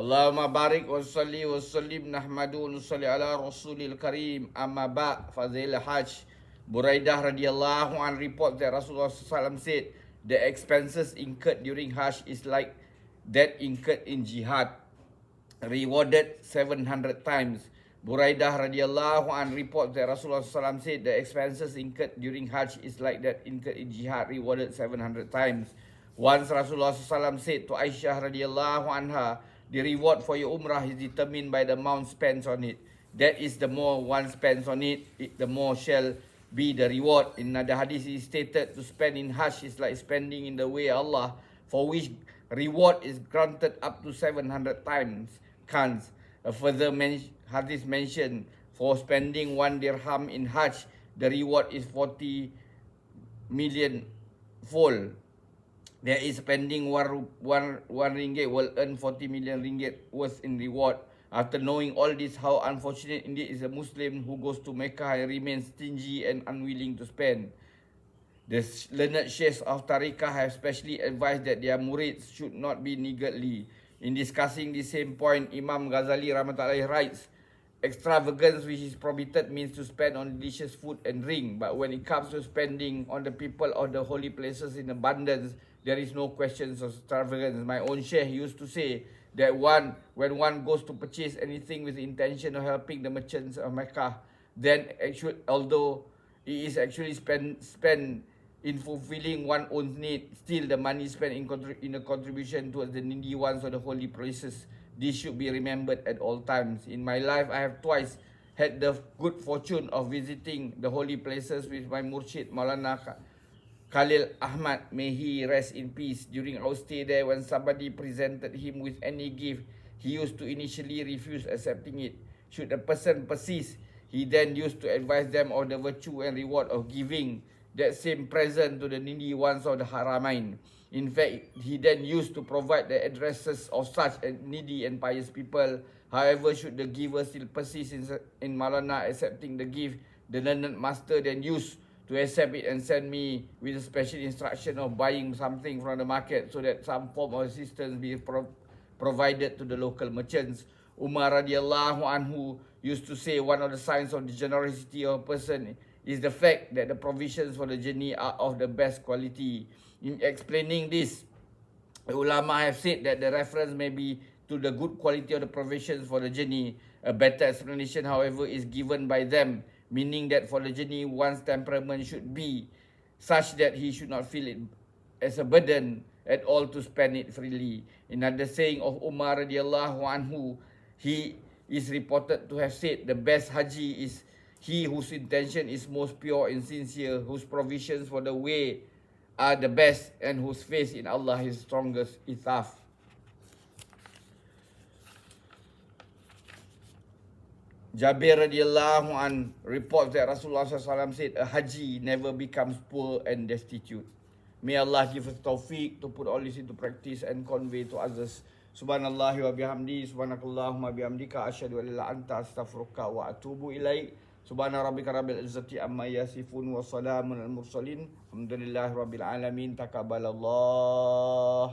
Allahumma barik wa salli wa sallim nahmadu nusalli ala rasulil karim amma ba' fazil hajj. Buraidah radhiyallahu an report that Rasulullah SAW said the expenses incurred during hajj is like that incurred in jihad, rewarded 700 times. Buraidah radhiyallahu an report that Rasulullah SAW said the expenses incurred during hajj is like that incurred in jihad, rewarded 700 times. Once Rasulullah SAW said to Aisyah radhiyallahu anha, the reward for your umrah is determined by the amount spent on it. That is, the more one spends on it, the more shall be the reward. In another hadith it is stated, to spend in hajj is like spending in the way of Allah, for which reward is granted up to 700 times. Cans. A further hadith mentioned, for spending 1 dirham in hajj, the reward is 40 million fold. There is spending one ringgit will earn 40 million ringgit worth in reward. After knowing all this, how unfortunate indeed is a Muslim who goes to Mecca and remains stingy and unwilling to spend. The learned sheikhs of Tariqah have specially advised that their murids should not be niggardly. In discussing the same point, Imam Ghazali Rahmatullahi writes, extravagance which is prohibited means to spend on delicious food and drink. But when it comes to spending on the people of the holy places in abundance, there is no questions of extravagance. My own sheikh used to say that when one goes to purchase anything with the intention of helping the merchants of Mecca, then although it is actually spent in fulfilling one's own need, still the money spent in a contribution towards the needy ones of the holy places. This should be remembered at all times. In my life, I have twice had the good fortune of visiting the holy places with my murshid, Maulana Khalil Ahmad, may he rest in peace. During our stay there, when somebody presented him with any gift, he used to initially refuse accepting it. Should a person persist, he then used to advise them of the virtue and reward of giving that same present to the needy ones of the Haramain. In fact, he then used to provide the addresses of such needy and pious people. However, should the giver still persist in Maulana accepting the gift, the learned master then used to accept it and send me with a special instruction of buying something from the market so that some form of assistance be provided to the local merchants. Umar radiallahu anhu used to say one of the signs of the generosity of a person is the fact that the provisions for the journey are of the best quality. In explaining this, the ulama have said that the reference may be to the good quality of the provisions for the journey. A better explanation, however, is given by them, meaning that for the journey, one's temperament should be such that he should not feel it as a burden at all to spend it freely. Another saying of Umar radiallahu anhu, he is reported to have said, the best haji is he whose intention is most pure and sincere, whose provisions for the way are the best, and whose faith in Allah is strongest ithaf. Jabir radhiyallahu an reports that Rasulullah SAW said, a haji never becomes poor and destitute. May Allah give us taufiq to put all this into practice and convey to others. Subhanallahi wa bihamdi, subhanakallahumma bihamdika, asyhadu an la ilaha illa anta, astaghfiruka wa atubu ilaik. Subhana rabbika rabbil izzati amma yasifun wa salamun al mursalin. Alhamdulillahi rabbil alamin. Taqabbalallah.